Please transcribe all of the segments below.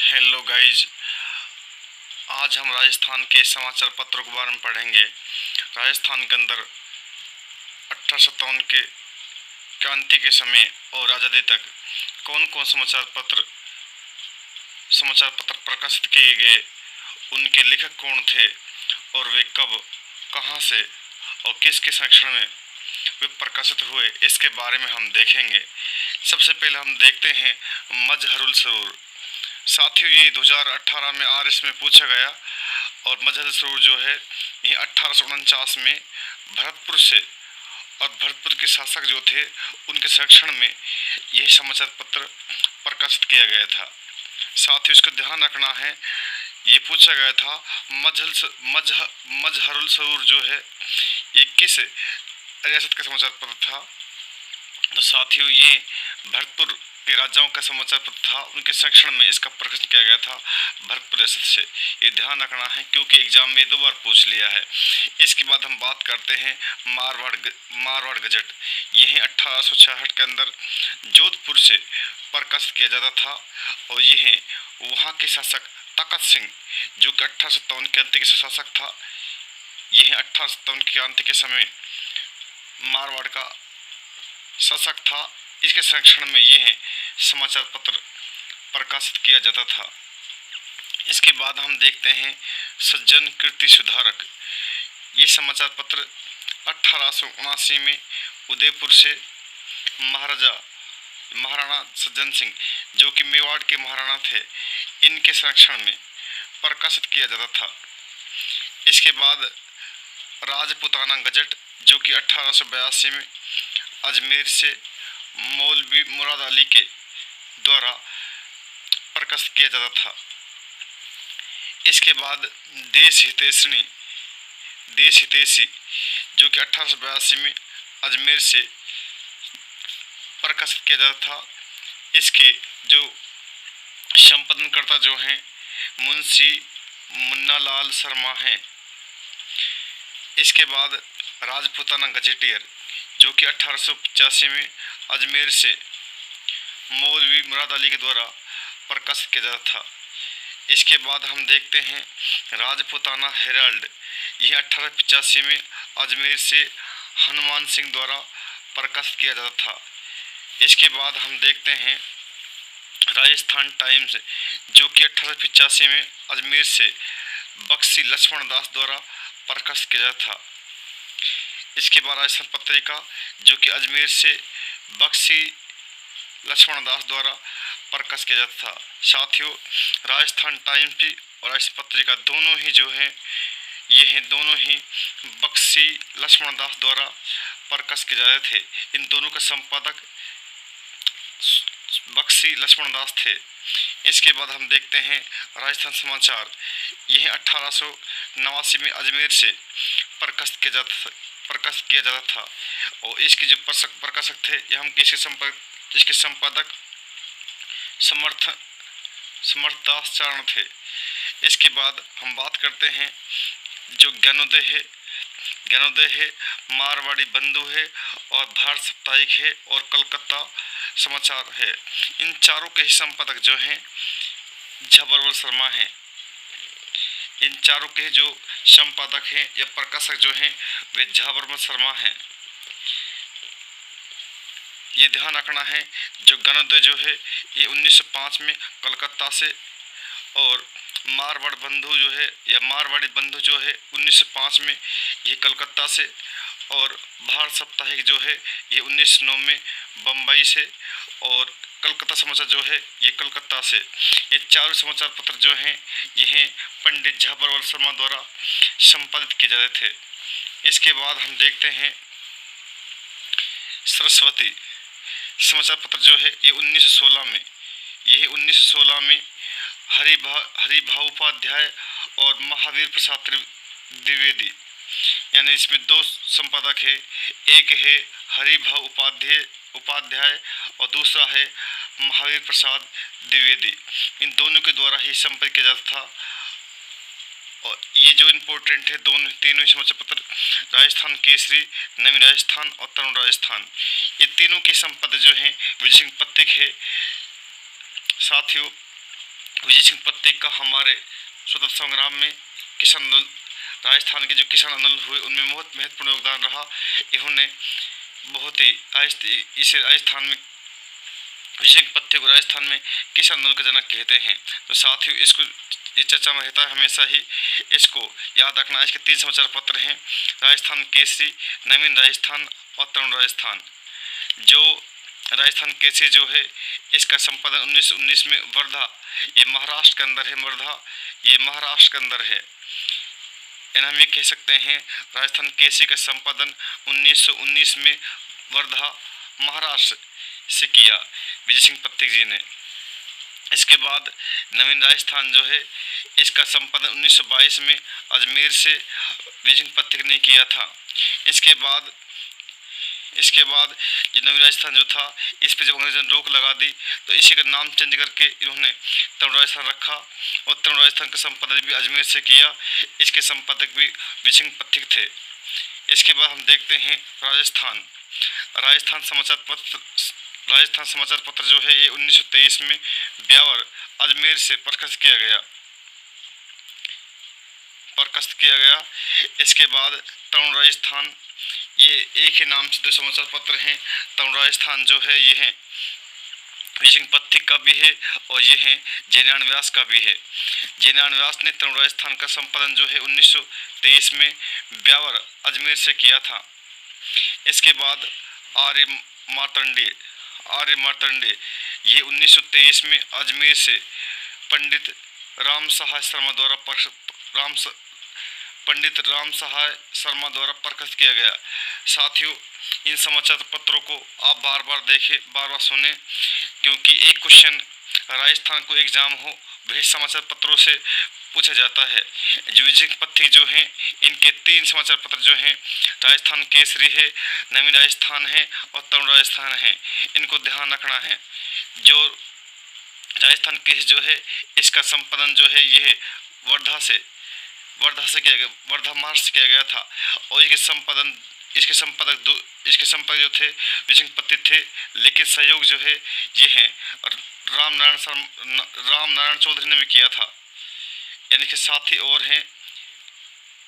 Hello guys. आज हम राजस्थान के समाचार पत्रों के बारे में पढ़ेंगे। राजस्थान के अंदर 1857 के क्रांति के समय और आज़ादी तक कौन कौन समाचार पत्र प्रकाशित किए गए, उनके लेखक कौन थे और वे कब, कहां से और किसके संरक्षण में वे प्रकाशित हुए, इसके बारे में हम देखेंगे। सबसे पहले हम देखते हैं मजहरुल सरूर। साथियों, ये 2018 में आरएस में पूछा गया और मजहरुल सरूर जो है ये 1849 में भरतपुर से और भरतपुर के शासक जो थे उनके संरक्षण में यह समाचार पत्र प्रकाशित किया गया था। साथियों, इसका ध्यान रखना है, ये पूछा गया था मजहरुल सरूर जो है ये किस रियासत का समाचार पत्र था। तो साथियों, ये भरतपुर के राजाओं का समाचार पत्र था, उनके संरक्षण में इसका प्रकाशन किया गया था भरतपुर रियासत से। ये ध्यान रखना है क्योंकि एग्जाम में 2 बार पूछ लिया है। इसके बाद हम बात करते हैं मारवाड़ गजट। यह 1866 के अंदर जोधपुर से प्रकाशित किया जाता था और यह वहाँ के शासक तखत सिंह जो कि 1857 के क्रांति के शासक था, यह 1857 की क्रांति के समय मारवाड़ का शासक था। इसके संरक्षण में यह समाचार पत्र प्रकाशित किया जाता था। इसके बाद हम देखते हैं सज्जन कीर्ति सुधारक। ये समाचार पत्र 1879 में उदयपुर से महाराणा सज्जन सिंह जो कि मेवाड़ के महाराणा थे, इनके संरक्षण में प्रकाशित किया जाता था। इसके बाद राजपूताना गजट जो कि 1882 में अजमेर से मौलवी मुराद अली के द्वारा प्रकाशित किया जाता था। इसके बाद देश हितैषी जो कि 1882 में अजमेर से प्रकाशित किया जाता था। इसके जो संपादनकर्ता जो हैं मुंशी मुन्नालाल शर्मा हैं। इसके बाद राजपूताना गजेटियर जो कि 1885 में अजमेर से मौलवी मुराद अली के द्वारा प्रकाशित किया जाता था। इसके बाद हम देखते हैं राजपूताना हेराल्ड। यह 1885 में अजमेर से हनुमान सिंह द्वारा प्रकाशित किया जाता था। इसके बाद हम देखते हैं राजस्थान टाइम्स जो कि 1885 में अजमेर से बख्शी लक्ष्मण दास द्वारा प्रकाशित किया जाता था। इसके बाद राजस्थान पत्रिका जो कि अजमेर से बख्शी लक्ष्मण दास द्वारा प्रकाशित किया जाता था। साथियों, राजस्थान टाइम्स भी और राजस्थान पत्रिका दोनों ही जो है ये दोनों ही बख्शी लक्ष्मण दास द्वारा प्रकाशित किए जाते थे। इन दोनों का संपादक बख्शी लक्ष्मण दास थे। इसके बाद हम देखते हैं राजस्थान समाचार। यह 1889 में अजमेर से प्रकाशित किया जाता था और इसके जो प्रकाशक थे ये हम इसके संपादक समर्थदास चारण थे। इसके बाद हम बात करते हैं जो ज्ञानोदय है, मारवाड़ी बंधु है और भारत साप्ताहिक है और कलकत्ता समाचार है। इन चारों के ही संपादक जो हैं झबरवल शर्मा हैं। इन चारों के जो संपादक हैं या प्रकाशक जो हैं वे झबरवल शर्मा हैं। ये ध्यान रखना है, जो ज्ञानोदय जो है ये 1905 में कलकत्ता से और मारवाड़ी बंधु जो है 1905 में ये कलकत्ता से और भारत साप्ताहिक जो है ये 1909 में बम्बई से और कलकत्ता समाचार जो है ये कलकत्ता से। ये चारों समाचार पत्र जो हैं यह पंडित झबरवल शर्मा द्वारा संपादित किए जाते थे। इसके बाद हम देखते हैं सरस्वती समाचार पत्र जो है ये 1916 में हरिभाव उपाध्याय और महावीर प्रसाद द्विवेदी, यानी इसमें 2 संपादक है, एक है हरिभाव उपाध्याय और दूसरा है महावीर प्रसाद द्विवेदी। इन दोनों के द्वारा ही संपादित किया जाता था। और ये जो इम्पोर्टेंट है तीनों ही समाचार पत्र राजस्थान केसरी, नवीन राजस्थान और तरुण राजस्थान, ये तीनों के संपादक जो हैं विजय सिंह पत्तिक है। साथियों, विजय सिंह पत्तिक का हमारे स्वतंत्र संग्राम में किसान आंदोलन, राजस्थान के जो किसान आंदोलन हुए उनमें बहुत महत्वपूर्ण योगदान रहा। इन्होंने बहुत ही इसे राजस्थान में विजय सिंह पत्तिक को राजस्थान में किसान आंदोलन का जनक कहते हैं। तो साथ ही इसको ये चर्चा में रहता है हमेशा ही, इसको याद रखना। इसके 3 समाचार पत्र हैं, राजस्थान केसरी, नवीन राजस्थान और तरुण राजस्थान। जो राजस्थान केसरी जो है इसका संपादन 1919 में वर्धा, ये महाराष्ट्र के अंदर है, वर्धा ये महाराष्ट्र के अंदर है। हम ये कह सकते हैं राजस्थान केसरी का संपादन 1919 में वर्धा महाराष्ट्र से किया विजय सिंह पत्तिक जी ने। इसके बाद नवीन राजस्थान जो है इसका संपादन 1922 में अजमेर से विजय सिंह पत्तिक ने किया था। इसके बाद जो नवीन राजस्थान जो था इस पर जब अंग्रेजों ने रोक लगा दी तो इसी का नाम चेंज करके इन्होंने तरुण राजस्थान रखा और तरुण राजस्थान का संपादन भी अजमेर से किया। इसके संपादक भी विजय सिंह पत्तिक थे। इसके बाद हम देखते हैं राजस्थान समाचार पत्र जो है ये 1923 में ब्यावर अजमेर से प्रकाशित किया गया। इसके बाद तरुण राजस्थान, ये एक ही नाम से 2 समाचार पत्र हैं। तरुण राजस्थान जो है ये है विजय सिंह पत्तिक का भी है और ये है जयनारायण व्यास का भी है। जयनारायण व्यास ने तरुण राजस्थान का संपादन जो है 1923 में ब्यावर अजमेर से किया था। इसके बाद आर्य मार्तंडे ये 1923 में अजमेर से पंडित राम सहाय शर्मा द्वारा प्रकाशित किया गया। साथियों, इन समाचार पत्रों को आप बार बार देखें, बार बार सुने, क्योंकि एक क्वेश्चन राजस्थान को एग्जाम हो वह समाचार पत्रों से पूछा जाता है। जो विजय सिंह पत्तिक जो हैं इनके 3 समाचार पत्र जो हैं राजस्थान केसरी है, नवीन राजस्थान है और तरुण राजस्थान है, इनको ध्यान रखना है। जो राजस्थान केसरी जो है इसका संपादन जो है यह वर्धा महाराष्ट्र से किया गया था और इसके संपादक जो थे विजय सिंह पत्तिक थे, लेकिन सहयोग जो है ये है राम नारायण चौधरी ने भी किया था। यानी कि साथी और हैं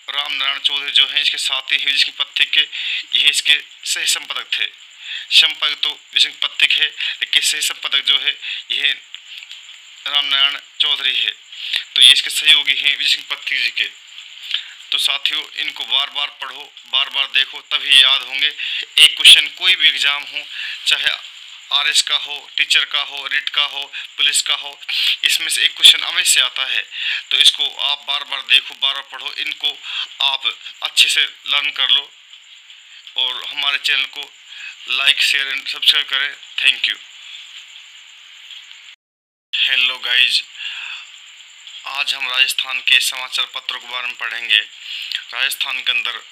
राम नारायण चौधरी जो हैं इसके साथी विजय सिंह पत्तिक के, ये इसके सही संपादक थे। संपादक तो विजय सिंह पत्तिक है लेकिन सही संपादक जो है यह राम नारायण चौधरी है। तो ये इसके सहयोगी हैं विजय सिंह पत्तिक जी के। तो साथियों, इनको बार बार पढ़ो, बार बार देखो, तभी याद होंगे। एक क्वेश्चन कोई भी एग्जाम हो, चाहे आरएस का हो, टीचर का हो, रिट का हो, पुलिस का हो, इसमें से एक क्वेश्चन अवश्य आता है। तो इसको आप बार बार देखो, बार बार पढ़ो, इनको आप अच्छे से लर्न कर लो और हमारे चैनल को लाइक, शेयर एंड सब्सक्राइब करें। Thank you. हेलो गाइज, आज हम राजस्थान के समाचार पत्रों के बारे में पढ़ेंगे। राजस्थान के अंदर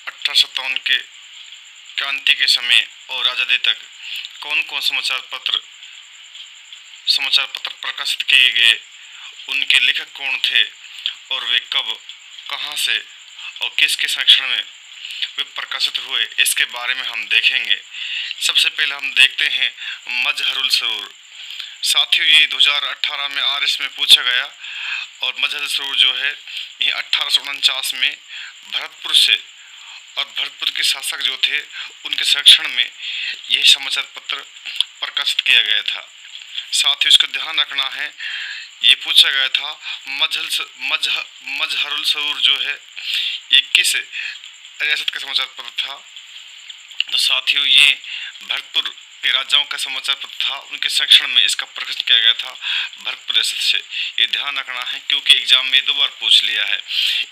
1857 के क्रांति के समय और आज़ादी तक कौन कौन समाचार पत्र प्रकाशित किए गए, उनके लेखक कौन थे और वे कब, कहां से और किसके संरक्षण में वे प्रकाशित हुए, इसके बारे में हम देखेंगे। सबसे पहले हम देखते हैं मजहरुल सरूर। साथियों, ये 2018 में आरएस में पूछा गया और मजहरुल सरूर जो है ये 1849 में भरतपुर से, और भरतपुर के शासक जो थे उनके संरक्षण में यह समाचार पत्र प्रकाशित किया गया था। साथ ही इसको ध्यान रखना है, ये पूछा गया था मजहरुल सरूर जो है ये किस रियासत का समाचार पत्र था। तो साथियों, ये भरतपुर के राजाओं का समाचार पत्र था, उनके संरक्षण में इसका प्रकाशन किया गया था भरतपुर रियासत से। ये ध्यान रखना है क्योंकि एग्जाम में 2 बार पूछ लिया है।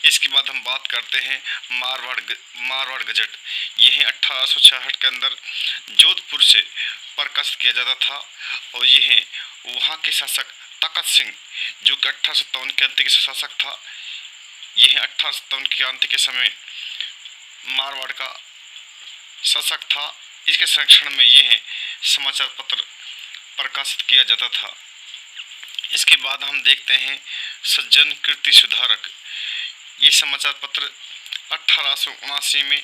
इसके बाद हम बात करते हैं मारवाड़ गजट। यह 1866 के अंदर जोधपुर से प्रकाशित किया जाता था और यह वहाँ के शासक तखत सिंह जो कि 1857 के अंत के शासक था, यह 1857 के अंत के समय मारवाड़ का शासक था। इसके संरक्षण में यह समाचार पत्र प्रकाशित किया जाता था। इसके बाद हम देखते हैं सज्जन कीर्ति सुधारक। ये समाचार पत्र 1879 में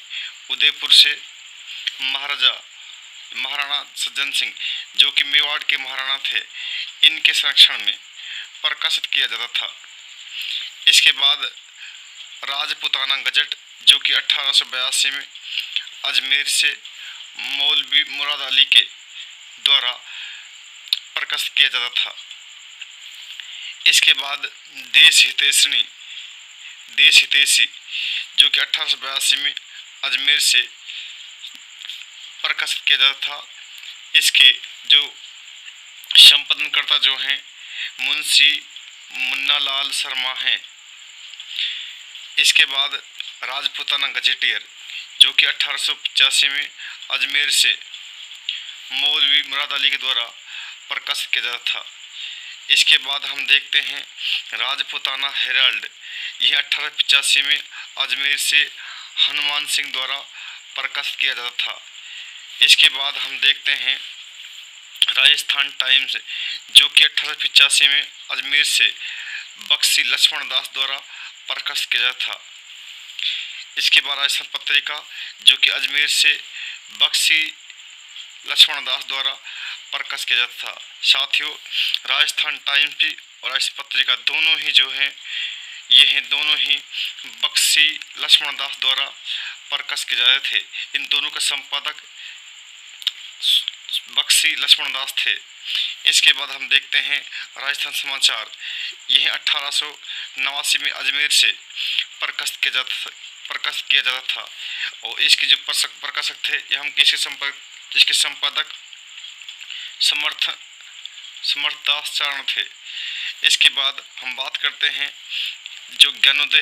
उदयपुर से महाराणा सज्जन सिंह जो कि मेवाड़ के महाराणा थे, इनके संरक्षण में प्रकाशित किया जाता था। इसके बाद राजपूताना गजट जो कि 1882 में अजमेर से मौलवी मुराद अली के द्वारा प्रकाशित किया जाता था। इसके बाद देश हितैषी जो कि 1882 में अजमेर से प्रकाशित किया जाता था। इसके जो संपादनकर्ता जो हैं मुंशी मुन्ना लाल शर्मा हैं। इसके बाद राजपूताना गजेटियर जो कि 1885 में अजमेर से मौलवी मुराद अली के द्वारा प्रकाशित किया जाता था। इसके बाद हम देखते हैं राजपूताना हेराल्ड, यह 1885 में अजमेर से हनुमान सिंह द्वारा प्रकाशित किया जाता था। इसके बाद हम देखते हैं राजस्थान टाइम्स जो कि 1885 में अजमेर से बख्शी लक्ष्मण दास द्वारा प्रकाशित किया जाता था। इसके बाद राजस्थान पत्रिका जो कि अजमेर से बख्शी लक्ष्मण दास द्वारा प्रकाशित किया जाता था। साथियों, राजस्थान टाइम्स भी और राजस्थान पत्रिका दोनों ही जो हैं ये हैं दोनों ही बख्शी लक्ष्मण दास द्वारा प्रकाशित किए जाते थे। इन दोनों के संपादक बख्शी लक्ष्मण दास थे। इसके बाद हम देखते हैं राजस्थान समाचार, यह 1889 में अजमेर से प्रकाशित किया जाता था और इसके जो प्रकाशक थे ये हम इसके संपादक समर्थदास चारण थे। इसके बाद हम बात करते हैं जो ज्ञानोदय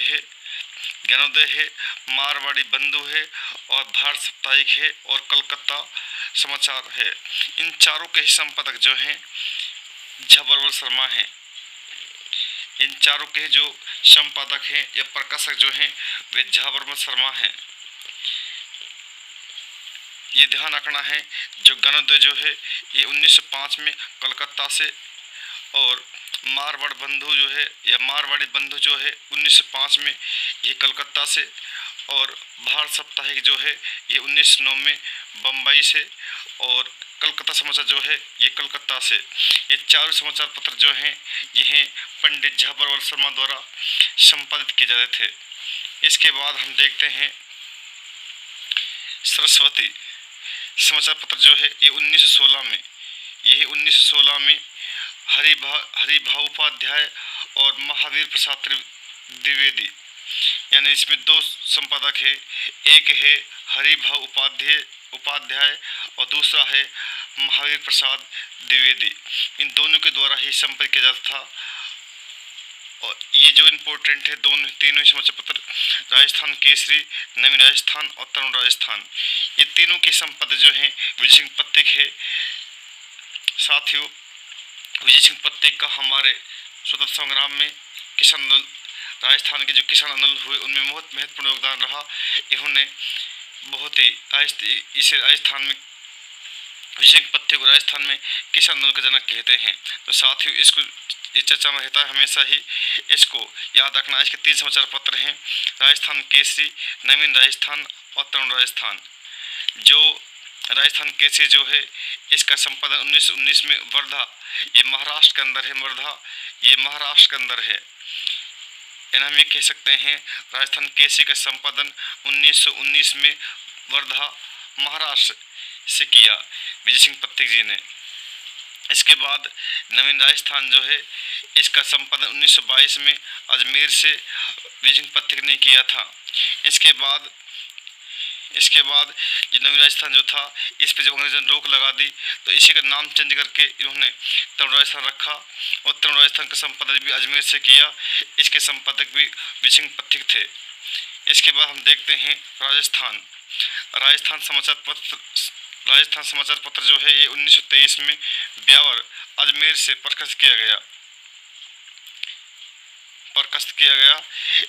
है, मारवाड़ी बंधु है और भारत साप्ताहिक है और कलकत्ता समाचार है। इन चारों के ही संपादक जो हैं झाबरवल शर्मा हैं। इन चारों के जो संपादक हैं या प्रकाशक जो हैं वे झाबरवल शर्मा हैं। ये ध्यान रखना है जो ज्ञानोदय जो है ये 1905 में कलकत्ता से और मारवाड़ी बंधु जो है 1905 में ये कलकत्ता से और भारत साप्ताहिक जो है ये 1909 में बम्बई से और कलकत्ता समाचार जो है ये कलकत्ता से। ये चारों समाचार पत्र जो हैं ये पंडित झाबरवल शर्मा द्वारा संपादित किए जाते थे। इसके बाद हम देखते हैं सरस्वती समाचार पत्र जो है ये 1916 में हरिभा उपाध्याय और महावीर प्रसाद द्विवेदी, यानी इसमें दो संपादक है, एक है हरिभा उपाध्याय और दूसरा है महावीर प्रसाद द्विवेदी। इन दोनों के द्वारा ही संपादित किया जाता था। और ये जो इम्पोर्टेंट है तीनों समाचार पत्र राजस्थान केसरी, नवीन राजस्थान और तरुण राजस्थान, ये तीनों के संपादक जो हैं विजय सिंह पत्तिक है। साथियों, विजय सिंह पत्तिक का हमारे स्वतंत्रता संग्राम में राजस्थान के जो किसान आंदोलन हुए उनमें बहुत महत्वपूर्ण योगदान रहा। इन्होंने बहुत ही इसे राजस्थान में विजय सिंह पत्तिक को राजस्थान में किसान आंदोलन का जनक कहते हैं। तो साथियों, इसको ये चर्चा में रहता है हमेशा ही, इसको याद रखना। इसके 3 समाचार पत्र हैं, राजस्थान केसरी, नवीन राजस्थान और तरुण राजस्थान। जो राजस्थान केसरी जो है इसका संपादन 1919 में वर्धा, ये महाराष्ट्र के अंदर है, यानी हम ये कह सकते हैं राजस्थान केसरी का संपादन 1919 में वर्धा महाराष्ट्र से किया विजय सिंह पत्तिक जी ने। इसके बाद नवीन राजस्थान जो है इसका संपादन 1922 में अजमेर से विजय सिंह पत्तिक ने किया था। इसके बाद जो नवीन राजस्थान जो था इस पर जब अंग्रेजों ने रोक लगा दी तो इसी का नाम चेंज करके इन्होंने तरुण राजस्थान रखा और तरुण राजस्थान का संपादन भी अजमेर से किया। इसके संपादक भी विजय सिंह पत्तिक थे। इसके बाद हम देखते हैं राजस्थान समाचार पत्र जो है ये 1923 में ब्यावर अजमेर से प्रकाशित किया गया।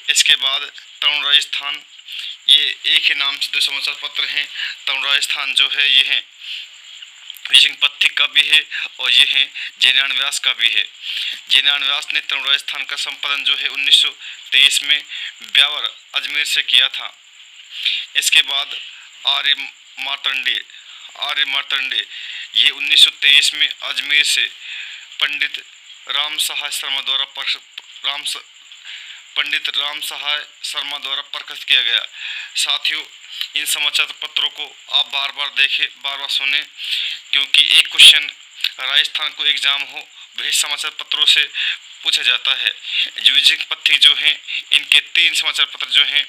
इसके बाद तरुण राजस्थान, ये एक ही नाम से 2 समाचार पत्र हैं। तरुण राजस्थान जो है ये है विजय सिंह पत्तिक का भी है और ये है जयनारायण व्यास का भी है। जयनारायण व्यास ने तरुण राजस्थान का संपादन जो है 1923 में ब्यावर अजमेर से किया था। इसके बाद आर्य मार्तंडे ये 1923 में अजमेर से पंडित राम सहाय शर्मा द्वारा पंडित राम सहाय शर्मा द्वारा प्रकाशित किया गया। साथियों, इन समाचार पत्रों को आप बार बार देखें, बार बार सुने, क्योंकि एक क्वेश्चन राजस्थान को एग्जाम हो वह समाचार पत्रों से पूछा जाता है। जो विजय पत्रिका जो हैं, इनके 3 समाचार पत्र जो हैं,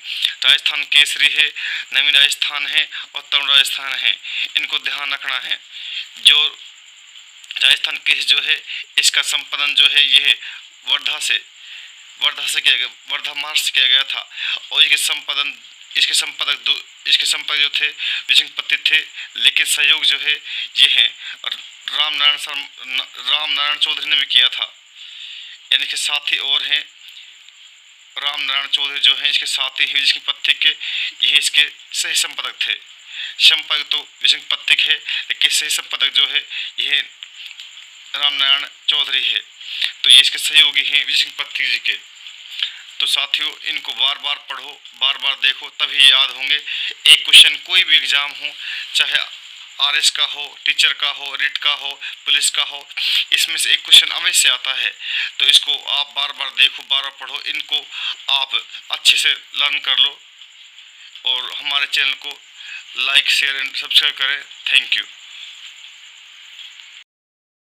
राजस्थान केसरी है, नवीन राजस्थान है और तरुण राजस्थान है। इनको ध्यान रखना है। जो राजस्थान केस जो है, इसका संपादन जो है ये वर्धा से किया गया, वर्धा मार्च से किया गया था। और इसके संपादक जो थे विजय पत्रित थे, लेकिन सहयोग जो है ये है राम नारायण चौधरी ने भी किया था। यानी कि साथी और हैं राम नारायण चौधरी जो हैं, इसके साथी ही विजय पत्रित के ये इसके सही संपादक थे। संपादक तो विजय पत्रित है, लेकिन सही संपादक जो है यह राम नारायण चौधरी है। तो ये इसके सहयोगी हैं विजय पत्रित जी के। तो साथियों, इनको बार बार पढ़ो, बार बार देखो, तभी याद होंगे। एक क्वेश्चन कोई भी एग्जाम हो, चाहे आरएस का हो, टीचर का हो, रिट का हो, पुलिस का हो, इसमें से एक क्वेश्चन अवश्य आता है। तो इसको आप बार बार देखो, बार बार पढ़ो, इनको आप अच्छे से लर्न कर लो और हमारे चैनल को लाइक, शेयर एंड सब्सक्राइब करें। Thank you.